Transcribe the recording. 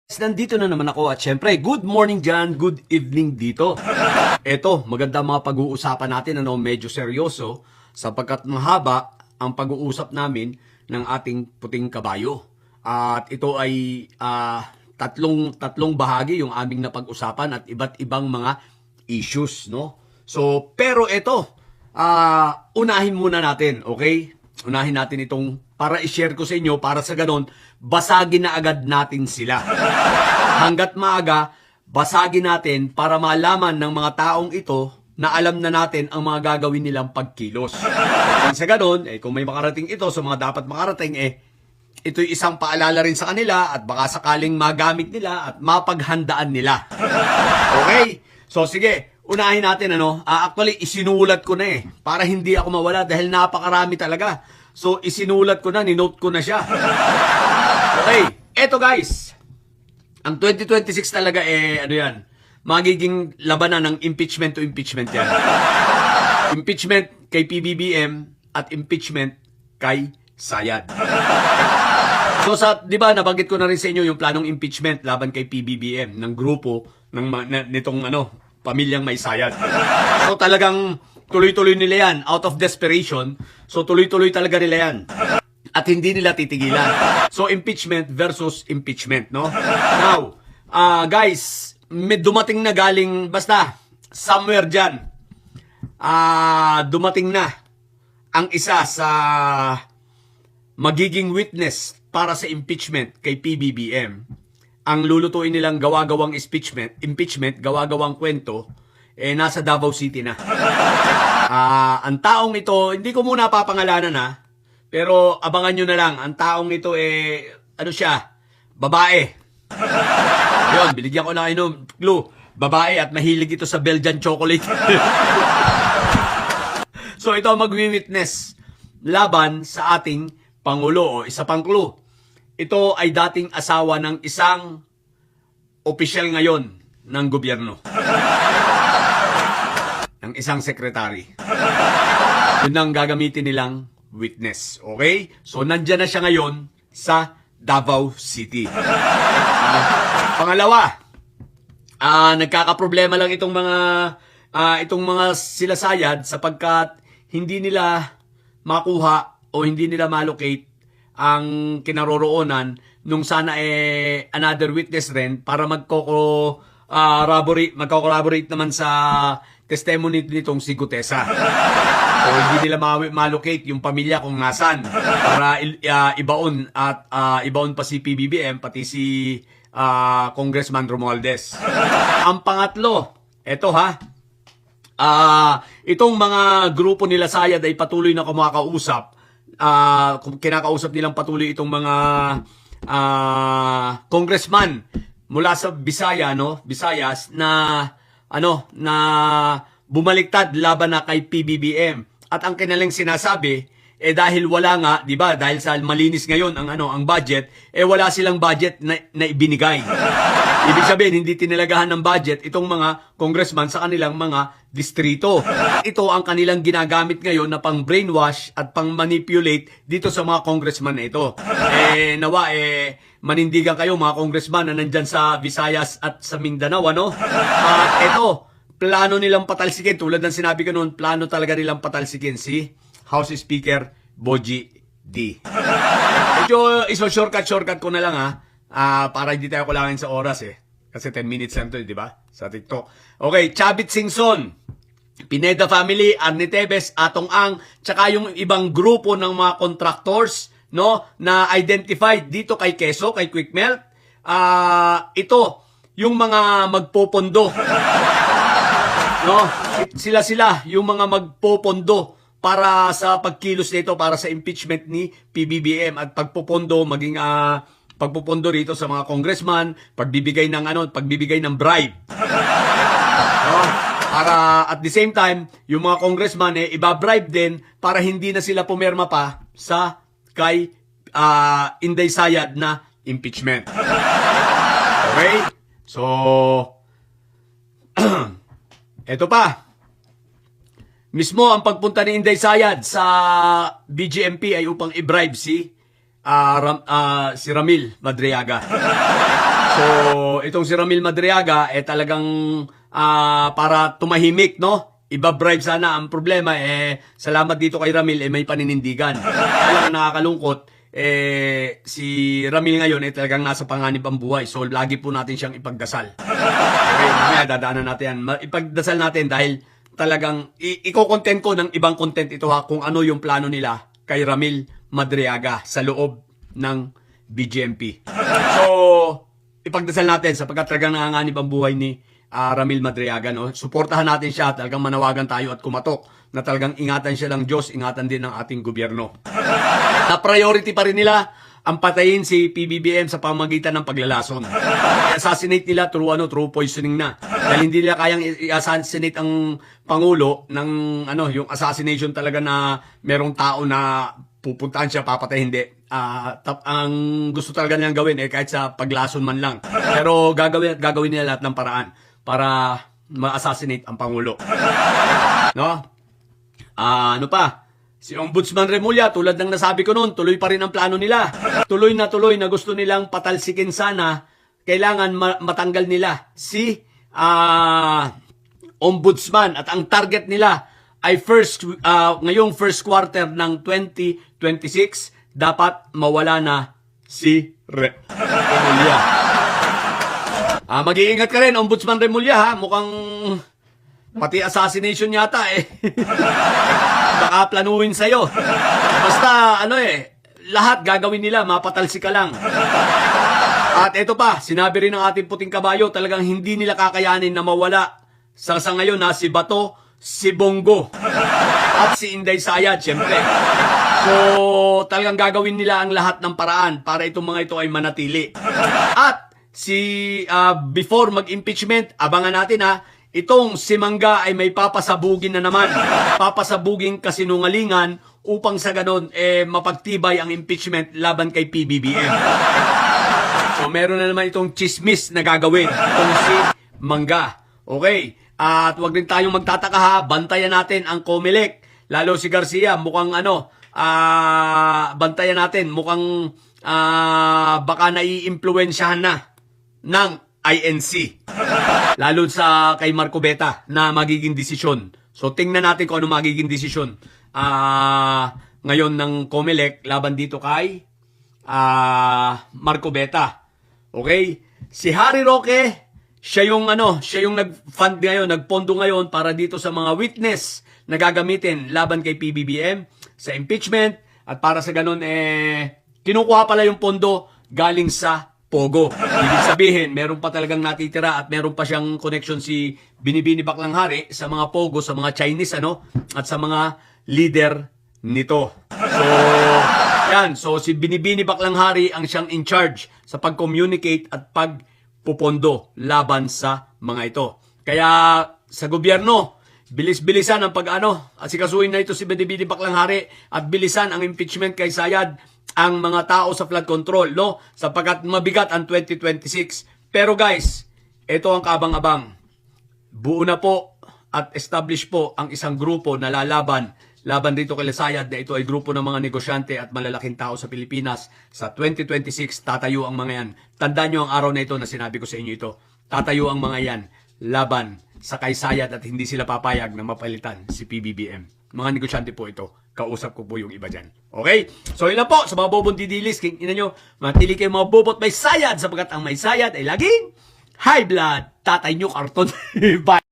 Nandito na naman ako at syempre, good morning dyan, good evening dito. Eto, maganda mga pag-uusapan natin, medyo seryoso, sapagkat mahaba ang pag-uusap namin ng ating puting kabayo. At ito ay tatlong bahagi yung aming napag-usapan at iba't ibang mga issues, no? So, pero ito, unahin muna natin, okay? Unahin natin itong para i-share ko sa inyo, para sa ganon, basagin na agad natin sila. Hanggat maaga, basagin natin para malaman ng mga taong ito na alam na natin ang mga gagawin nilang pagkilos. Sa ganon, kung may makarating ito sa mga dapat makarating, ito'y isang paalala rin sa kanila at baka sakaling magamit nila at mapaghandaan nila. Okay? So sige, unahin natin actually isinulat ko na para hindi ako mawala dahil napakarami talaga. So isinulat ko na, ninote ko na siya. Okay, eto guys. Ang 2026 talaga yan. Magiging labanan ng impeachment to impeachment yan. Impeachment kay PBBM at impeachment kay Sayad. So di ba nabanggit ko na rin sa inyo yung planong impeachment laban kay PBBM ng grupo nitong pamilyang may Sayad. So talagang tuloy-tuloy nila yan out of desperation. So tuloy-tuloy talaga nila yan. At hindi nila titigilan. So impeachment versus impeachment, no? Now, guys, may dumating na galing basta somewhere diyan. Dumating na ang isa sa magiging witness para sa impeachment kay PBBM. Ang lulutuin nilang gawa-gawang impeachment, gawa-gawang kwento, nasa Davao City na. Ang taong ito, hindi ko muna papangalanan pero abangan nyo na lang. Ang taong ito siya? Babae. Yun, binigyan ko na kayo ng clue. Babae at mahilig ito sa Belgian chocolate. So ito mag-witness laban sa ating Pangulo. Isa pang clue. Ito ay dating asawa ng isang opisyal ngayon ng gobyerno. Ng isang sekretary. Yun ang gagamitin nilang witness. Okay? So, nandyan na siya ngayon sa Davao City. Pangalawa, nagkakaproblema lang itong mga sila Sayad sapagkat hindi nila makuha o hindi nila malocate ang kinaroroonan nung sana another witness rin para magko-corroborate naman sa testimony nitong si Gutesa. So hindi nila malocate yung pamilya kung nasan para ibaon at ibaon pa si PBBM pati si Congressman Romualdez. Ang pangatlo, eto itong mga grupo nila Sayad ay patuloy na kumakausap. Kinakausap nilang patuloy itong mga congressman mula sa Visayas na bumaliktad laban na kay PBBM. At ang kanilang sinasabi dahil wala nga, 'di ba? Dahil sa malinis ngayon ang budget, wala silang budget na ibinigay. Ibig sabihin, hindi tinilagahan ng budget itong mga congressman sa kanilang mga distrito. Ito ang kanilang ginagamit ngayon na pang brainwash at pang manipulate dito sa mga congressman na ito. Nawa manindigan kayo mga congressman na nandyan sa Visayas at sa Mindanao, At ito, plano nilang patalsikin. Tulad ng sinabi ko noon, plano talaga nilang patalsikin si House Speaker Bogie D. Medyo shortcut ko na lang para hindi tayo kulangin sa oras Kasi 10 minutes lang to, di ba? Sa TikTok. Okay, Chavit Singson, Pineda Family, Arnie Tevez, Atong Ang, tsaka yung ibang grupo ng mga contractors, na identified dito kay Quezon, kay Quick Melt. Ito, yung mga magpopondo. Sila, yung mga magpopondo para sa pagkilos nito, para sa impeachment ni PBBM at pagpopondo, maging pagpupondo rito sa mga congressman, pagbibigay ng bribe. Para at the same time, yung mga congressman iba-bribe din para hindi na sila pumirma pa sa kay Inday Sayad na impeachment. Okay? So, eto pa. Mismo ang pagpunta ni Inday Sayad sa BGMP ay upang i-bribe si Ramil Madriaga. So, itong si Ramil Madriaga, talagang para tumahimik, no? Iba-bribe sana. Ang problema, salamat dito kay Ramil, may paninindigan. Kaya nakakalungkot, si Ramil ngayon, talagang nasa panganib ang buhay. So, lagi po natin siyang ipagdasal. Okay, mamaya dadaanan natin yan. Ipagdasal natin dahil talagang i-content ko ng ibang content ito ha, kung ano yung plano nila kay Ramil Madriaga sa loob ng BGMP. So, ipagdasal natin sapagkat talagang nanganganib ang buhay ni Ramil Madriaga. No? Suportahan natin siya, talagang manawagan tayo at kumatok na talagang ingatan siya ng Diyos, ingatan din ng ating gobyerno. Na priority pa rin nila ang patayin si PBBM sa pamamagitan ng paglalason. I-assassinate nila through poisoning na. Dahil hindi nila kayang i-assassinate ang Pangulo ng yung assassination talaga na merong tao na pupuntahan siya, papatay, hindi. Ang gusto talaga nilang gawin kahit sa paglason man lang. Pero gagawin nila lahat ng paraan para ma-assassinate ang Pangulo. No? Ano pa? Si Ombudsman Remulla, tulad ng nasabi ko noon, tuloy pa rin ang plano nila. Tuloy na gusto nilang patalsikin sana. Kailangan matanggal nila si Ombudsman. At ang target nila ay ngayong first quarter ng 2026, dapat mawala na si Remulla. Mag-iingat ka rin, Ombudsman Remulla, ha? Mukhang pati assassination yata baka planuhin sa'yo. Basta lahat gagawin nila, mapatalsi ka lang. At ito pa, sinabi rin ng ating puting kabayo, talagang hindi nila kakayanin na mawala sa ngayon na si Bato, si Bongo, at si Inday Sayad, syempre. So, talagang gagawin nila ang lahat ng paraan para itong mga ito ay manatili. At before mag-impeachment, abangan natin itong si Mangga ay may papasabugin na naman. Papasabugin kasinungalingan upang sa ganon mapagtibay ang impeachment laban kay PBBM. So meron na naman itong chismis na gagawin itong si Mangga. Okay. At wag din tayong magtataka bantayan natin ang COMELEC. Lalo si Garcia mukhang bantayan natin mukhang baka naiimpluwensyahan na ng INC. Lalo sa kay Marco Beta na magiging desisyon. So tingnan natin kung ano magiging desisyon ngayon ng COMELEC laban dito kay Marco Beta. Okay? Si Harry Roque, siya yung nag-fund ngayon, nagpondo ngayon para dito sa mga witness na gagamitin laban kay PBBM sa impeachment at para sa ganun kinukuha pala yung pondo galing sa Pogo. Ibig sabihin, meron pa talagang natitira at meron pa siyang connection si Binibini Baklanghari sa mga Pogo, sa mga Chinese at sa mga leader nito. So, yan. So, si Binibini Baklanghari ang siyang in charge sa pag-communicate at pagpupondo laban sa mga ito. Kaya sa gobyerno, bilis-bilisan ang asikasuhin na ito si Binibini Baklanghari at bilisan ang impeachment kay Sayad, ang mga tao sa flood control, no? Sapagkat mabigat ang 2026. Pero guys, ito ang kaabang-abang. Buo na po at establish po ang isang grupo na laban dito kay Sayad na ito ay grupo ng mga negosyante at malalaking tao sa Pilipinas. Sa 2026, tatayo ang mga yan. Tandaan nyo ang araw na ito na sinabi ko sa inyo ito. Tatayo ang mga yan laban sa kay Sayad at hindi sila papayag na mapalitan si PBBM. Mga negosyante po ito. Kausap ko po yung iba dyan. Okay? So yun lang po sa mga bobong didilis. Ina nyo, matili kayo mga bobot may Sayad sapagkat ang may Sayad ay laging high blood. Tatay nyo karton. Bye!